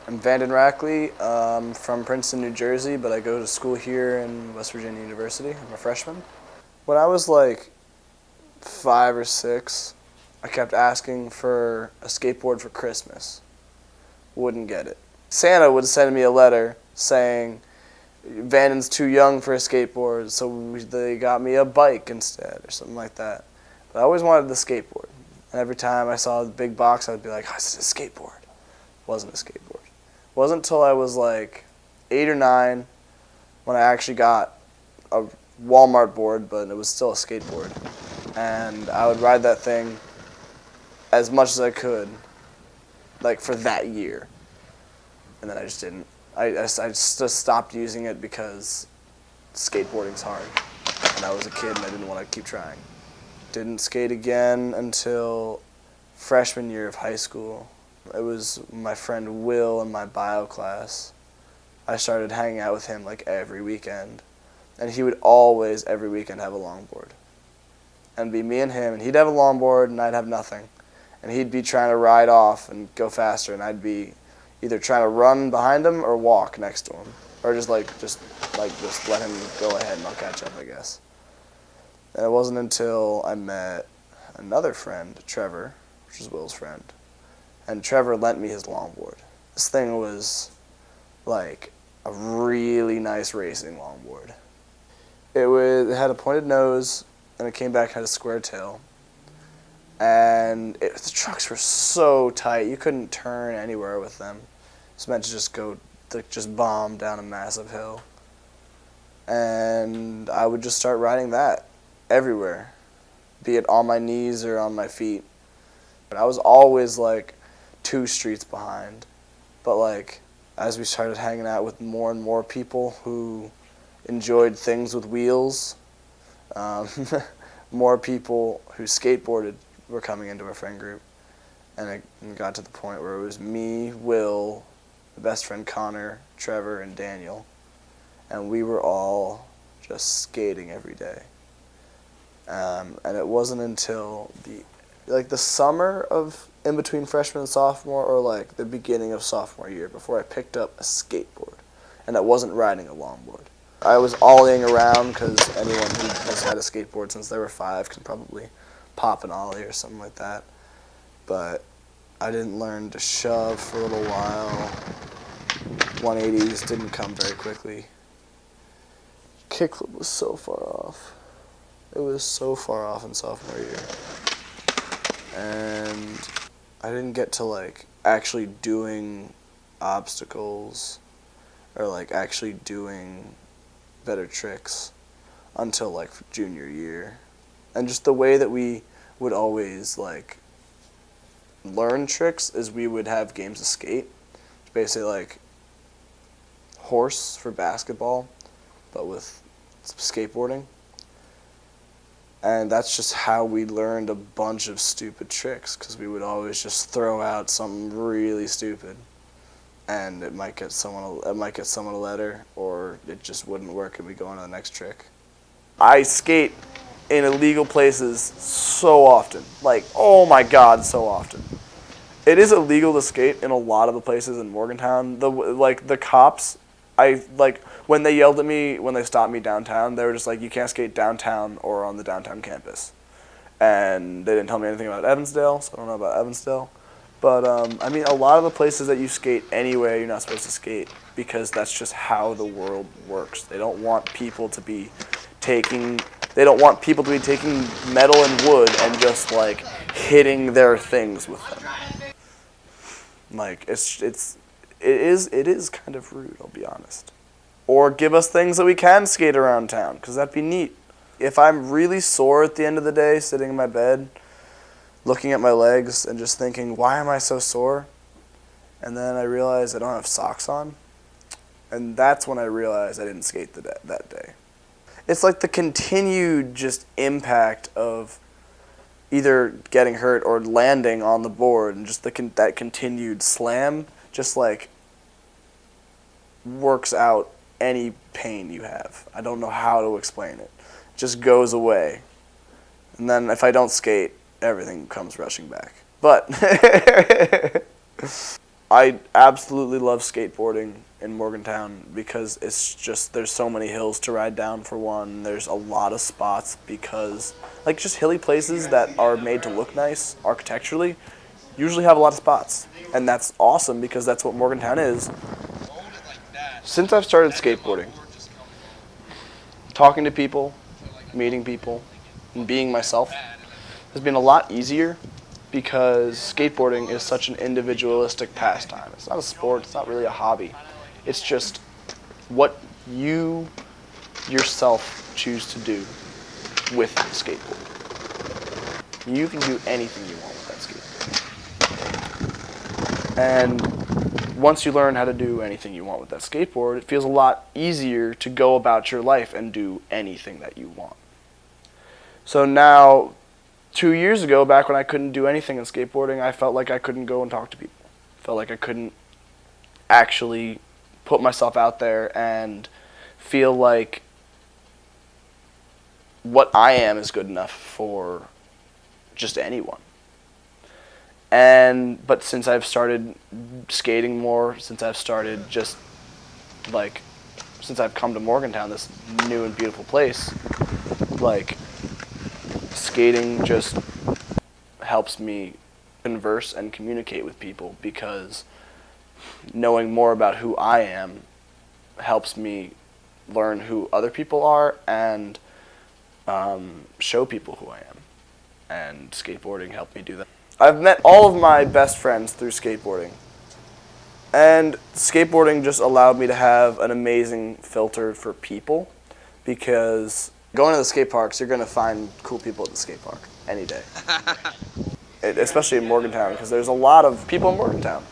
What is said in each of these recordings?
I'm Vanden Rackley. From Princeton, New Jersey, but I go to school here in West Virginia University. I'm a freshman. When I was like 5 or 6, I kept asking for a skateboard for Christmas. Wouldn't get it. Santa would send me a letter saying, Vanden's too young for a skateboard, so they got me a bike instead, or something like that. But I always wanted the skateboard. And every time I saw the big box, I'd be like, oh, this is a skateboard. It wasn't a skateboard. It wasn't until I was like 8 or 9 when I actually got a Walmart board, but it was still a skateboard. And I would ride that thing as much as I could, like for that year. And then I just didn't. I just stopped using it because skateboarding's hard. And I was a kid and I didn't want to keep trying. Didn't skate again until freshman year of high school. It was my friend Will in my bio class. I started hanging out with him like every weekend. And he would always, every weekend, have a longboard. And it'd be me and him, and he'd have a longboard and I'd have nothing. And he'd be trying to ride off and go faster, and I'd be either trying to run behind him or walk next to him. Or just let him go ahead and I'll catch up, I guess. And it wasn't until I met another friend, Trevor, which is Will's friend. And Trevor lent me his longboard. This thing was like a really nice racing longboard. It had a pointed nose, and it came back and had a square tail. And the trucks were so tight, you couldn't turn anywhere with them. It's meant to just bomb down a massive hill. And I would just start riding that everywhere, be it on my knees or on my feet. But I was always like 2 streets behind. But like, as we started hanging out with more and more people who enjoyed things with wheels, more people who skateboarded were coming into our friend group. And it got to the point where it was me, Will, my best friend Connor, Trevor, and Daniel. And we were all just skating every day. And it wasn't until the summer of in between freshman and sophomore, or like the beginning of sophomore year, before I picked up a skateboard. And I wasn't riding a longboard. I was ollieing around because anyone who has had a skateboard since they were 5 can probably pop an ollie or something like that. But I didn't learn to shove for a little while. 180s didn't come very quickly. Kickflip was so far off. It was so far off in sophomore year. And I didn't get to like actually doing obstacles or like actually doing better tricks until like junior year. And just the way that we would always like learn tricks is we would have games of skate. It's basically like horse for basketball, but with skateboarding. And that's just how we learned a bunch of stupid tricks, because we would always just throw out something really stupid, and it might get someone a letter, or it just wouldn't work, and we go on to the next trick. I skate in illegal places so often, like oh my god, so often. It is illegal to skate in a lot of the places in Morgantown. The cops, when they yelled at me when they stopped me downtown, they were just like, you can't skate downtown or on the downtown campus. And they didn't tell me anything about Evansdale, so I don't know about Evansdale. But, I mean, a lot of the places that you skate anyway, you're not supposed to skate, because that's just how the world works. They don't want people to be taking metal and wood and just, like, hitting their things with them. Like, it is kind of rude, I'll be honest. Or give us things that we can skate around town, because that'd be neat. If I'm really sore at the end of the day, sitting in my bed, looking at my legs and just thinking, why am I so sore? And then I realize I don't have socks on. And that's when I realized I didn't skate that day. It's like the continued just impact of either getting hurt or landing on the board, and just that continued slam just like works out any pain you have. I don't know how to explain it. It just goes away. And then if I don't skate, everything comes rushing back. But I absolutely love skateboarding in Morgantown because it's just, there's so many hills to ride down for one. There's a lot of spots because, like, just hilly places that are made to look nice architecturally usually have a lot of spots. And that's awesome because that's what Morgantown is. Since I've started skateboarding, talking to people, meeting people, and being myself has been a lot easier because skateboarding is such an individualistic pastime. It's not a sport, it's not really a hobby. It's just what you yourself choose to do with the skateboard. You can do anything you want with that skateboard. And once you learn how to do anything you want with that skateboard, it feels a lot easier to go about your life and do anything that you want. So now, 2 years ago, back when I couldn't do anything in skateboarding, I felt like I couldn't go and talk to people. Felt like I couldn't actually put myself out there and feel like what I am is good enough for just anyone. But since I've started skating more, since I've started just like, since I've come to Morgantown, this new and beautiful place, like, skating just helps me converse and communicate with people because knowing more about who I am helps me learn who other people are and show people who I am. And skateboarding helped me do that. I've met all of my best friends through skateboarding. And skateboarding just allowed me to have an amazing filter for people because going to the skate parks, you're going to find cool people at the skate park any day. Especially in Morgantown, because there's a lot of people in Morgantown.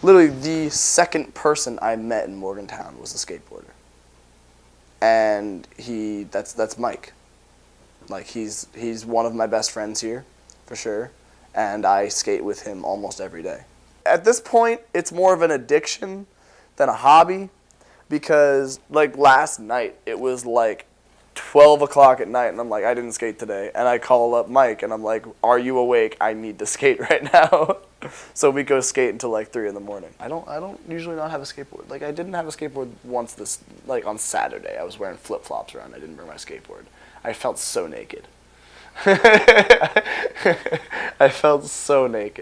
Literally, the second person I met in Morgantown was a skateboarder. And that's Mike. Like, he's one of my best friends here, for sure. And I skate with him almost every day. At this point, it's more of an addiction than a hobby because, like, last night, it was like 12 o'clock at night, and I'm like, I didn't skate today. And I call up Mike, and I'm like, are you awake? I need to skate right now. So we go skate until like 3 in the morning. I don't usually not have a skateboard. Like, I didn't have a skateboard once on Saturday. I was wearing flip-flops around. I didn't bring my skateboard. I felt so naked. I felt so naked.